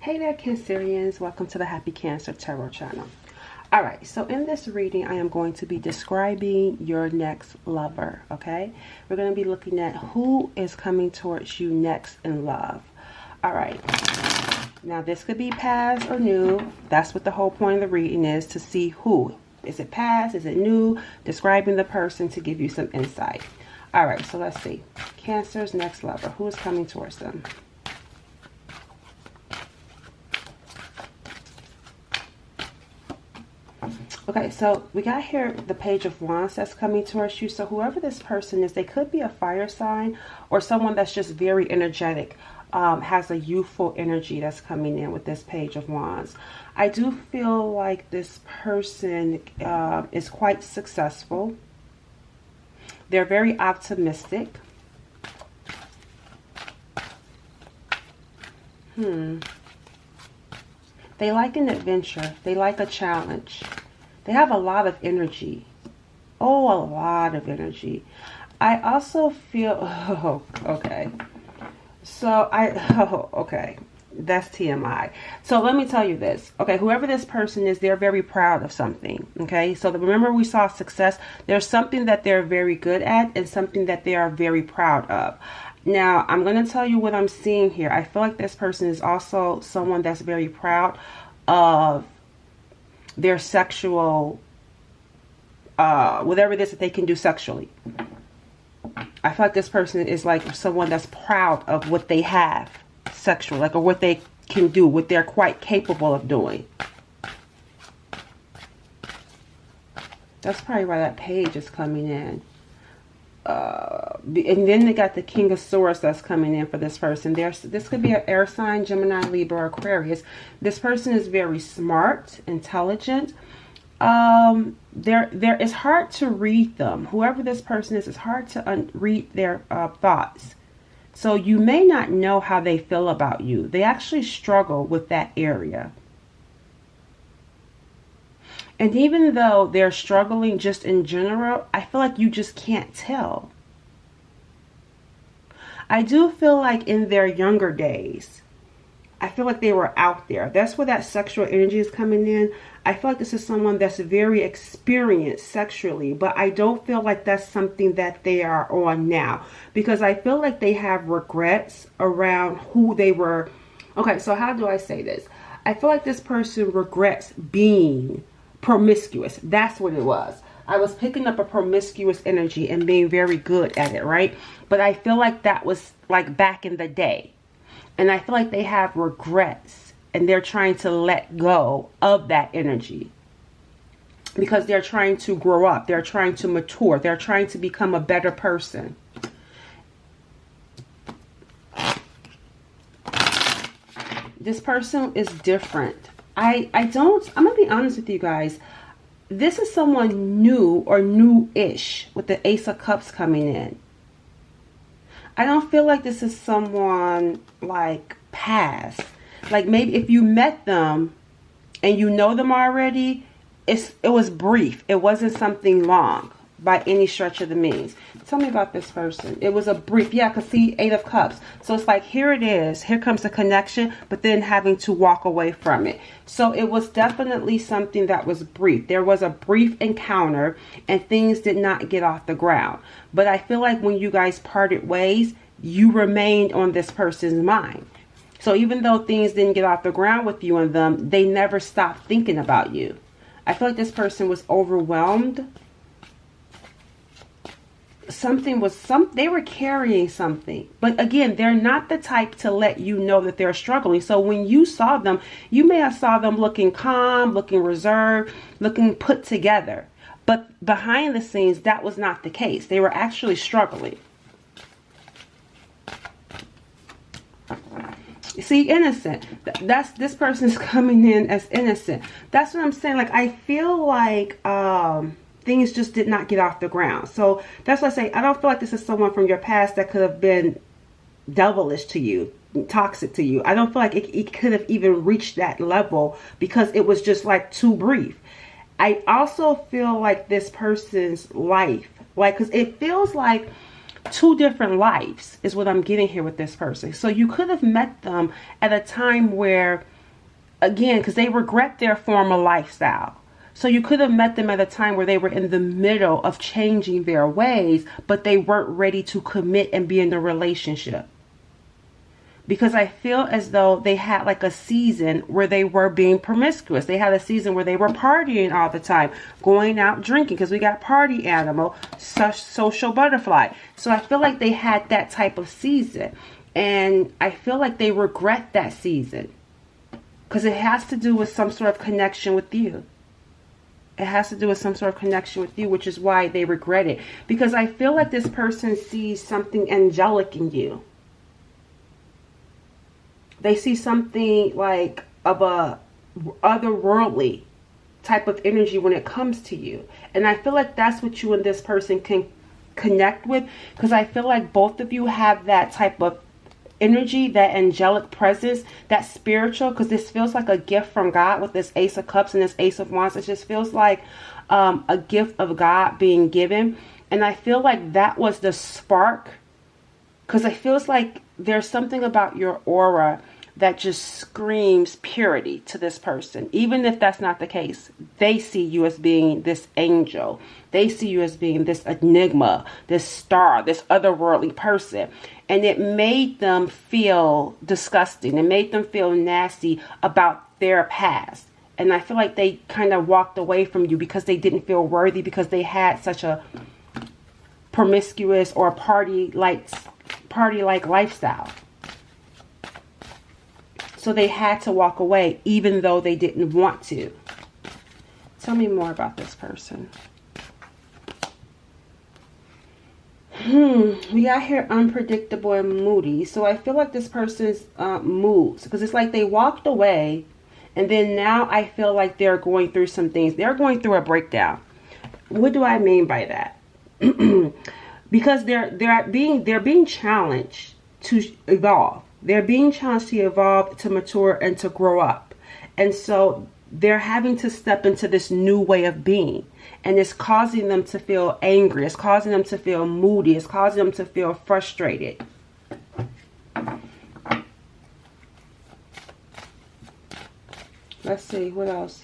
Hey there, Cancerians. Welcome to the Happy Cancer Tarot channel. Alright, so in this reading, I am going to be describing your next lover, okay? We're going to be looking at who is coming towards you next in love. Alright, now this could be past or new. That's what the whole point of the reading is, to see who. Is it past? Is it new? Describing the person to give you some insight. Alright, so let's see. Cancer's next lover. Who is coming towards them? Okay, so we got here the Page of Wands that's coming towards you. So whoever this person is, they could be a fire sign or someone that's just very energetic, has a youthful energy that's coming in with this Page of Wands. I do feel like this person is quite successful. They're very optimistic. They like an adventure. They like a challenge. They have a lot of energy. Oh, a lot of energy. I also feel, okay. So okay. That's TMI. So let me tell you this. Okay, whoever this person is, they're very proud of something. Okay, so remember we saw success. There's something that they're very good at and something that they are very proud of. Now, I'm going to tell you what I'm seeing here. I feel like this person is also someone that's very proud of their sexual, whatever it is that they can do sexually. I feel like this person is like someone that's proud of what they have sexual, like, or what they can do, what they're quite capable of doing. That's probably why that page is coming in. And then they got the King of Swords that's coming in for this person. This could be an air sign, Gemini, Libra, or Aquarius. This person is very smart, intelligent. It's hard to read them. Whoever this person is, it's hard to read their thoughts. So you may not know how they feel about you. They actually struggle with that area. And even though they're struggling just in general, I feel like you just can't tell. I do feel like in their younger days, I feel like they were out there. That's where that sexual energy is coming in. I feel like this is someone that's very experienced sexually, but I don't feel like that's something that they are on now, because I feel like they have regrets around who they were. Okay, so how do I say this? I feel like this person regrets being promiscuous. That's what it was. I was picking up a promiscuous energy and being very good at it, right? But I feel like that was like back in the day. And I feel like they have regrets and they're trying to let go of that energy because they're trying to grow up. They're trying to mature. They're trying to become a better person. This person is different. I'm going to be honest with you guys. This is someone new or new-ish with the Ace of Cups coming in. I don't feel like this is someone like past. Like maybe if you met them and you know them already, it was brief. It wasn't something long by any stretch of the means. Tell me about this person. It was a brief, yeah, because see, 8 of Cups. So it's like, here it is. Here comes the connection, but then having to walk away from it. So it was definitely something that was brief. There was a brief encounter and things did not get off the ground. But I feel like when you guys parted ways, you remained on this person's mind. So even though things didn't get off the ground with you and them, they never stopped thinking about you. I feel like this person was overwhelmed. They were carrying something, but again, they're not the type to let you know that they're struggling. So when you saw them, you may have saw them looking calm, looking reserved, looking put together, but behind the scenes, that was not the case. They were actually struggling. You see, innocent. This person's coming in as innocent. That's what I'm saying. Like, I feel like things just did not get off the ground. So that's why I say I don't feel like this is someone from your past that could have been devilish to you, toxic to you. I don't feel like it could have even reached that level because it was just like too brief. I also feel like this person's life, like, because it feels like two different lives is what I'm getting here with this person. So you could have met them at a time where again, because they regret their former lifestyle. So you could have met them at a time where they were in the middle of changing their ways, but they weren't ready to commit and be in a relationship. Because I feel as though they had like a season where they were being promiscuous. They had a season where they were partying all the time, going out drinking, because we got party animal, social butterfly. So I feel like they had that type of season. And I feel like they regret that season. Because it has to do with some sort of connection with you. It has to do with some sort of connection with you, which is why they regret it. Because I feel like this person sees something angelic in you. They see something like of a otherworldly type of energy when it comes to you. And I feel like that's what you and this person can connect with. Because I feel like both of you have that type of energy, that angelic presence, that spiritual. Because this feels like a gift from God with this Ace of Cups and this Ace of Wands. It just feels like a gift of God being given. And I feel like that was the spark. Because it feels like there's something about your aura that just screams purity to this person. Even if that's not the case, they see you as being this angel. They see you as being this enigma, this star, this otherworldly person. And it made them feel disgusting. It made them feel nasty about their past. And I feel like they kind of walked away from you because they didn't feel worthy, because they had such a promiscuous or party-like lifestyle. So they had to walk away even though they didn't want to. Tell me more about this person. We got here unpredictable and moody. So I feel like this person's moods, because it's like they walked away, and then now I feel like they're going through some things. They're going through a breakdown. What do I mean by that? Because they're being challenged to evolve. They're being challenged to evolve, to mature, and to grow up. And so they're having to step into this new way of being. And it's causing them to feel angry. It's causing them to feel moody. It's causing them to feel frustrated. Let's see, what else?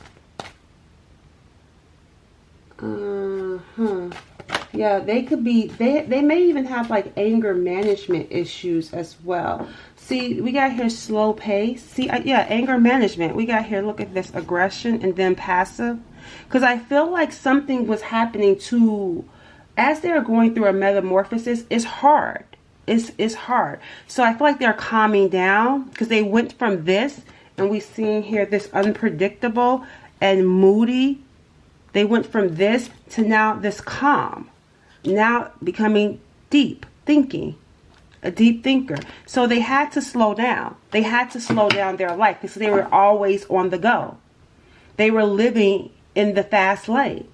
Yeah, they could be, they may even have like anger management issues as well. See, we got here slow pace. See, yeah, anger management. We got here, look at this, aggression and then passive. Because I feel like something was happening to, as they're going through a metamorphosis, it's hard. It's hard. So I feel like they're calming down, because they went from this, and we seen here this unpredictable and moody. They went from this to now this calm. Now becoming deep thinking, a deep thinker. So they had to slow down. They had to slow down their life, because they were always on the go. They were living in the fast lane,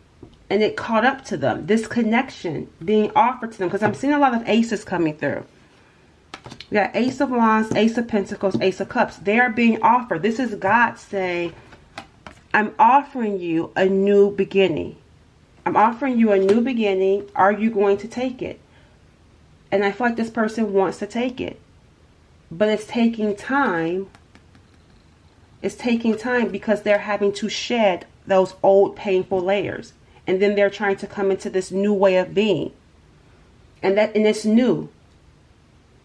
and it caught up to them. This connection being offered to them, because I'm seeing a lot of aces coming through. We got Ace of Wands, Ace of Pentacles, Ace of Cups. They are being offered. This is God saying, I'm offering you a new beginning. I'm offering you a new beginning. Are you going to take it? And I feel like this person wants to take it. But it's taking time. It's taking time because they're having to shed those old painful layers. And then they're trying to come into this new way of being. And it's new.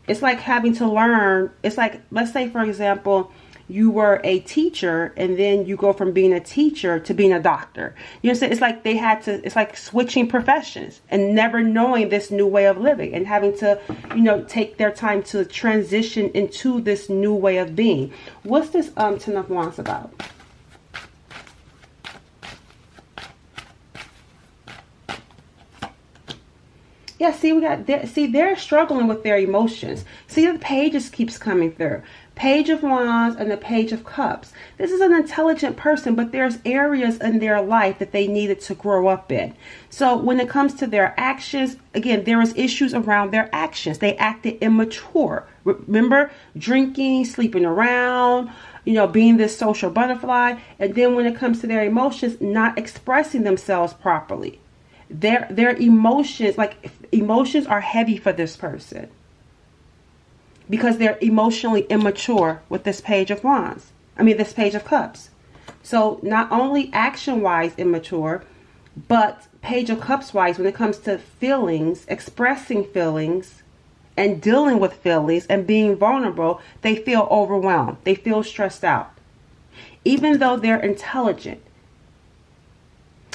It's like having to learn. It's like, let's say, for example, you were a teacher, and then you go from being a teacher to being a doctor. You know what I'm saying? It's like they had to, it's like switching professions and never knowing this new way of living, and having to, you know, take their time to transition into this new way of being. What's this Ten of Wands about? Yeah, see, they're struggling with their emotions. See, the page just keeps coming through. Page of Wands and the Page of Cups. This is an intelligent person, but there's areas in their life that they needed to grow up in. So when it comes to their actions, again, there was issues around their actions. They acted immature. Remember, drinking, sleeping around, you know, being this social butterfly. And then when it comes to their emotions, not expressing themselves properly. Their emotions, like emotions are heavy for this person, because they're emotionally immature with this Page of Wands. I mean, this Page of Cups. So not only action-wise immature, but Page of Cups wise, when it comes to feelings, expressing feelings, and dealing with feelings and being vulnerable, they feel overwhelmed. They feel stressed out. Even though they're intelligent.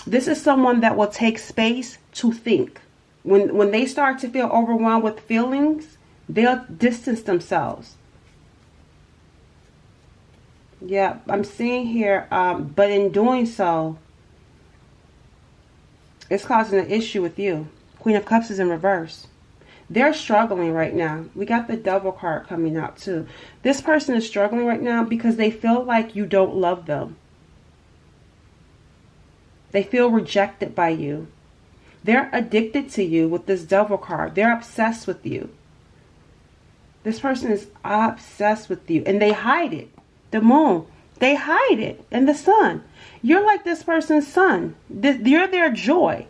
This is someone that will take space to think. When they start to feel overwhelmed with feelings, they'll distance themselves. Yeah, I'm seeing here, but in doing so, it's causing an issue with you. Queen of Cups is in reverse. They're struggling right now. We got the Devil card coming out too. This person is struggling right now because they feel like you don't love them. They feel rejected by you. They're addicted to you with this Devil card. They're obsessed with you. This person is obsessed with you, and they hide it. The Moon, they hide it. And the Sun. You're like this person's sun. You're their joy.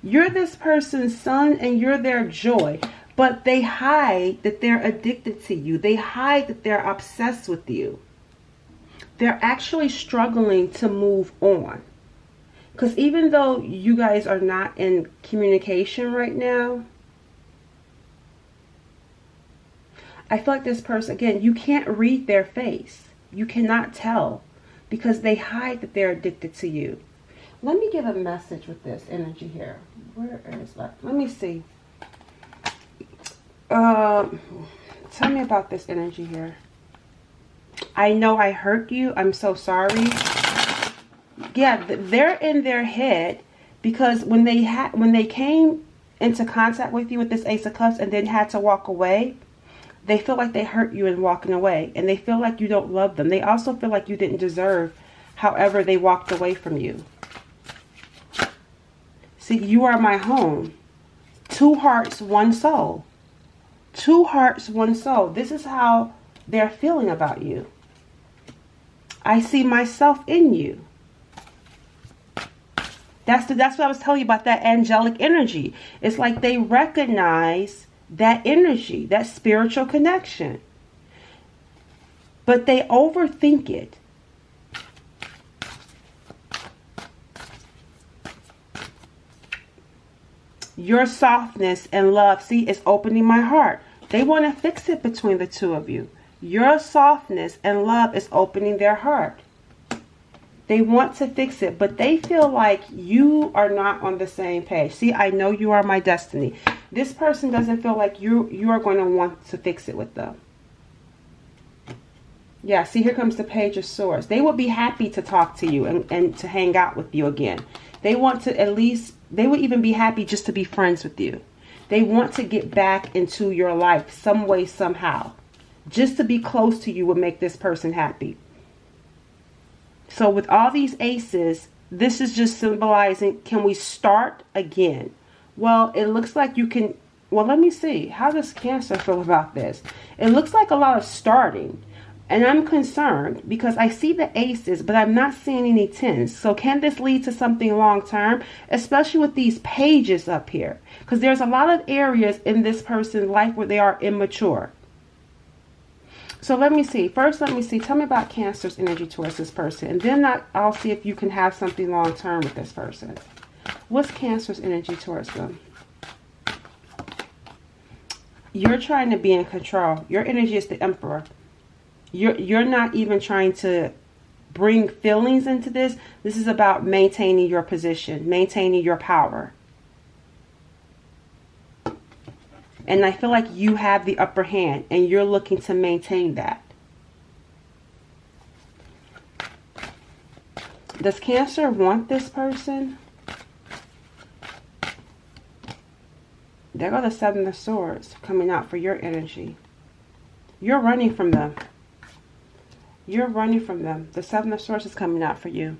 You're this person's sun and you're their joy. But they hide that they're addicted to you. They hide that they're obsessed with you. They're actually struggling to move on. Because even though you guys are not in communication right now, I feel like this person, again, you can't read their face. You cannot tell because they hide that they're addicted to you. Let me give a message with this energy here. Where is that? Let me see. Tell me about this energy here. I know I hurt you. I'm so sorry. Yeah, they're in their head because when they came into contact with you with this Ace of Cups and then had to walk away, they feel like they hurt you in walking away, and they feel like you don't love them. They also feel like you didn't deserve however they walked away from you. See, you are my home. 2 hearts, 1 soul. 2 hearts, 1 soul. This is how they're feeling about you. I see myself in you. That's what I was telling you about that angelic energy. It's like they recognize that energy, that spiritual connection. But they overthink it. Your softness and love, see, is opening my heart. They want to fix it between the two of you. Your softness and love is opening their heart. They want to fix it, but they feel like you are not on the same page. See, I know you are my destiny. This person doesn't feel like you are going to want to fix it with them. Yeah, see, here comes the Page of Swords. They would be happy to talk to you and to hang out with you again. They want to at least, they would even be happy just to be friends with you. They want to get back into your life some way, somehow. Just to be close to you would make this person happy. So with all these aces, this is just symbolizing, can we start again? Well, it looks like you can, well, let me see. How does Cancer feel about this? It looks like a lot of starting. And I'm concerned because I see the aces, but I'm not seeing any 10s. So can this lead to something long term, especially with these pages up here? Because there's a lot of areas in this person's life where they are immature. So let me see. First, let me see. Tell me about Cancer's energy towards this person. And then I'll see if you can have something long term with this person. What's Cancer's energy towards them? You're trying to be in control. Your energy is the Emperor. You're not even trying to bring feelings into this. This is about maintaining your position, maintaining your power. And I feel like you have the upper hand and you're looking to maintain that. Does Cancer want this person? There go the 7 of Swords coming out for your energy. You're running from them. You're running from them. The 7 of Swords is coming out for you.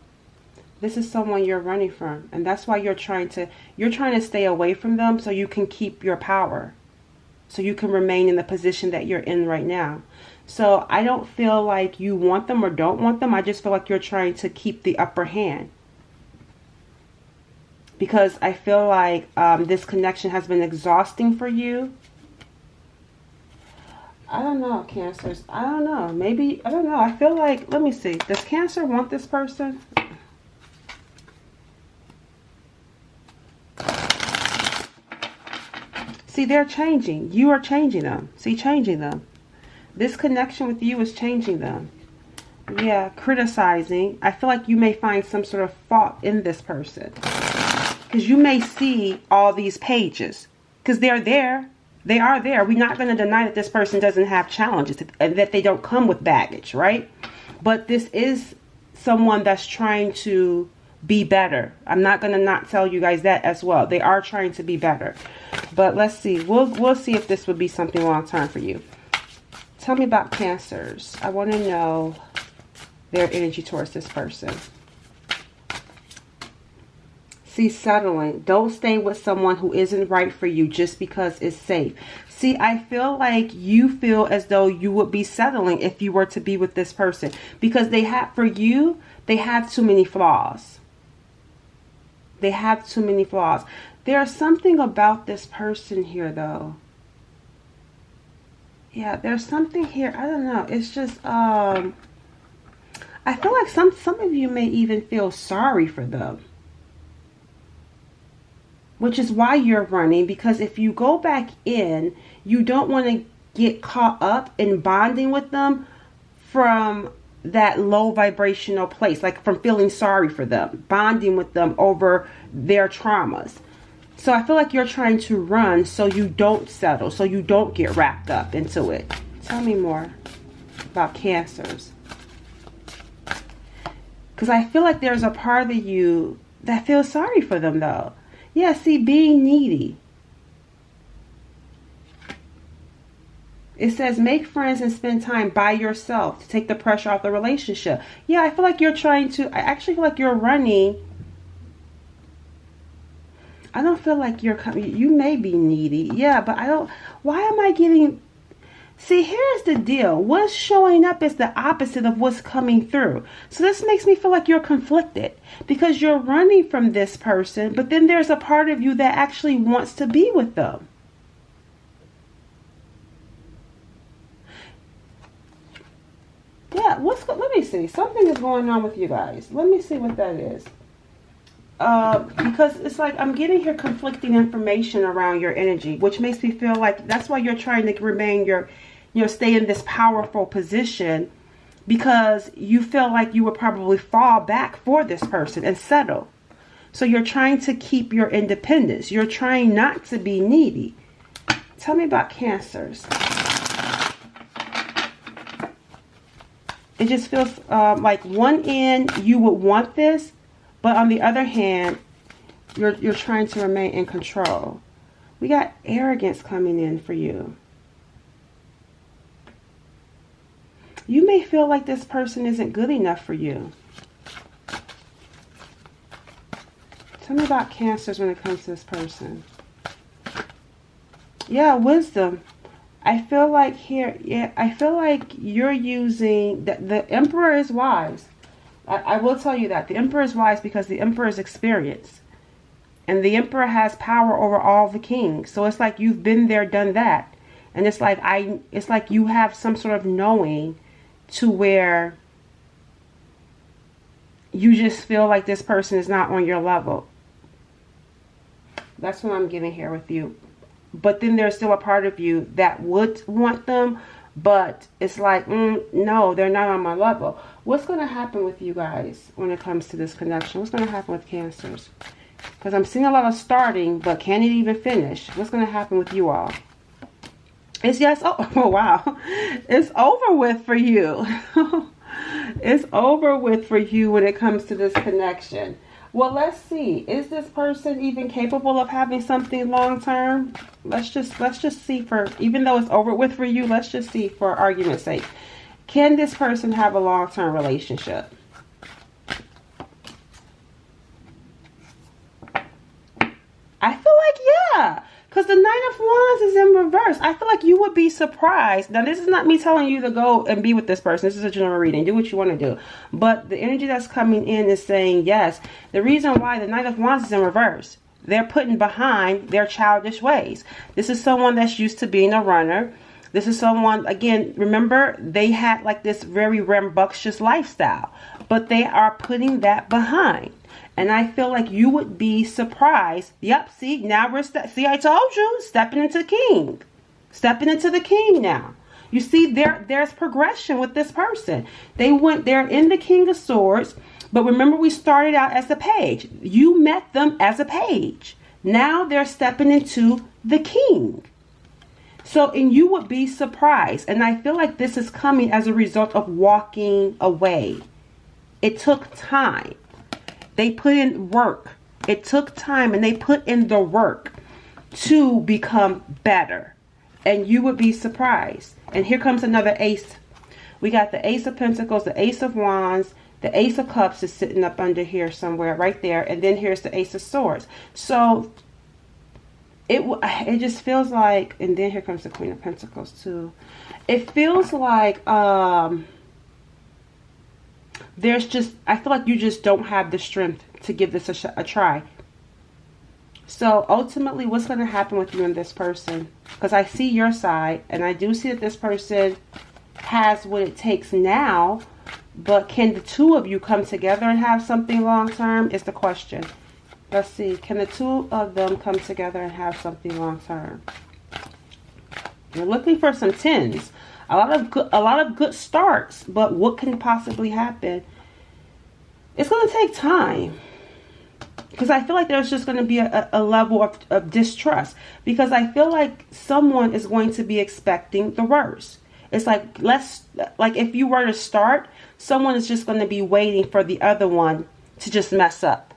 This is someone you're running from. And that's why you're trying to stay away from them so you can keep your power. So you can remain in the position that you're in right now. So I don't feel like you want them or don't want them. I just feel like you're trying to keep the upper hand. Because I feel like this connection has been exhausting for you. I don't know, Cancers. I don't know. Maybe, I don't know. I feel like, let me see. Does Cancer want this person? See, they're changing. You are changing them. See, changing them. This connection with you is changing them. Yeah, criticizing. I feel like you may find some sort of fault in this person. Because you may see all these pages. Because they're there. They are there. We're not going to deny that this person doesn't have challenges. And that they don't come with baggage, right? But this is someone that's trying to be better. I'm not going to not tell you guys that as well. They are trying to be better. But let's see. We'll see if this would be something long term for you. Tell me about Cancers. I want to know their energy towards this person. See, settling. Don't stay with someone who isn't right for you just because it's safe. See, I feel like you feel as though you would be settling if you were to be with this person. Because they have, for you, they have too many flaws. They have too many flaws. There's something about this person here, though. Yeah, there's something here. I don't know. It's just, I feel like some of you may even feel sorry for them. Which is why you're running. Because if you go back in, you don't want to get caught up in bonding with them from that low vibrational place. Like from feeling sorry for them. Bonding with them over their traumas. So I feel like you're trying to run so you don't settle, so you don't get wrapped up into it. Tell me more about Cancers. Because I feel like there's a part of you that feels sorry for them, though. Yeah, see, being needy. It says make friends and spend time by yourself to take the pressure off the relationship. Yeah, I feel like you're trying to, I actually feel like you're running. I don't feel like you're coming. You may be needy. Yeah, but I don't. Why am I getting. See, here's the deal. What's showing up is the opposite of what's coming through. So this makes me feel like you're conflicted. Because you're running from this person. But then there's a part of you that actually wants to be with them. Yeah, let me see. Something is going on with you guys. Let me see what that is. Because it's like I'm getting here conflicting information around your energy, which makes me feel like that's why you're trying to remain stay in this powerful position, because you feel like you would probably fall back for this person and settle. So you're trying to keep your independence. You're trying not to be needy. Tell me about Cancers. It just feels like one end you would want this. But on the other hand, you're trying to remain in control. We got arrogance coming in for you. You may feel like this person isn't good enough for you. Tell me about Cancers when it comes to this person. Yeah, wisdom. I feel like here, yeah, I feel like you're using, the Emperor is wise. I will tell you that. The Emperor is wise because the Emperor is experienced. And the Emperor has power over all the kings. So it's like you've been there, done that. And it's like you have some sort of knowing to where you just feel like this person is not on your level. That's what I'm getting here with you. But then there's still a part of you that would want them. But it's like, no, they're not on my level. What's going to happen with you guys when it comes to this connection? What's going to happen with Cancers? Because I'm seeing a lot of starting, but can it even finish? What's going to happen with you all? It's yes. Oh, wow. It's over with for you. It's over with for you when it comes to this connection. Well, let's see. Is this person even capable of having something long term? Let's just see, for even though it's over with for you, let's just see for argument's sake. Can this person have a long-term relationship? I feel like yeah. Because the Knight of Wands is in reverse. I feel like you would be surprised. Now, this is not me telling you to go and be with this person. This is a general reading. Do what you want to do. But the energy that's coming in is saying yes. The reason why the Knight of Wands is in reverse, they're putting behind their childish ways. This is someone that's used to being a runner. This is someone, again, remember, they had like this very rambunctious lifestyle, but they are putting that behind. And I feel like you would be surprised. Yep, see, now we're, see, I told you, stepping into king. Stepping into the king now. You see, there's progression with this person. They're in the King of Swords, but remember we started out as a page. You met them as a page. Now they're stepping into the king. So, and you would be surprised. And I feel like this is coming as a result of walking away. It took time. They put in work. It took time, and they put in the work to become better. And you would be surprised. And here comes another ace. We got the Ace of Pentacles, the Ace of Wands, the Ace of Cups is sitting up under here somewhere, right there. And then here's the Ace of Swords. So it just feels like, and then here comes the Queen of Pentacles too. It feels like there's just, I feel like you just don't have the strength to give this a try. So ultimately, what's going to happen with you and this person? Because I see your side, and I do see that this person has what it takes now. But can the two of you come together and have something long term is the question. Let's see. Can the two of them come together and have something long term? You're looking for some tens. A lot of good starts. But what can possibly happen? It's going to take time. Because I feel like there's just going to be a level of distrust. Because I feel like someone is going to be expecting the worst. It's like, like if you were to start, someone is just going to be waiting for the other one to just mess up.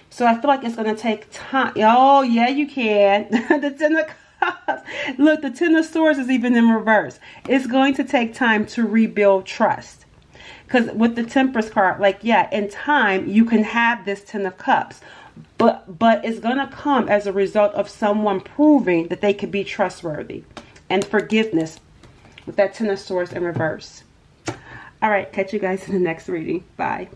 So I feel like it's going to take time. Oh, yeah, you can. The Ten of Cups. Look, the Ten of Swords is even in reverse. It's going to take time to rebuild trust. Because with the Temperance card, like, yeah, in time, you can have this Ten of Cups. But it's going to come as a result of someone proving that they could be trustworthy. And forgiveness with that Ten of Swords in reverse. All right, catch you guys in the next reading. Bye.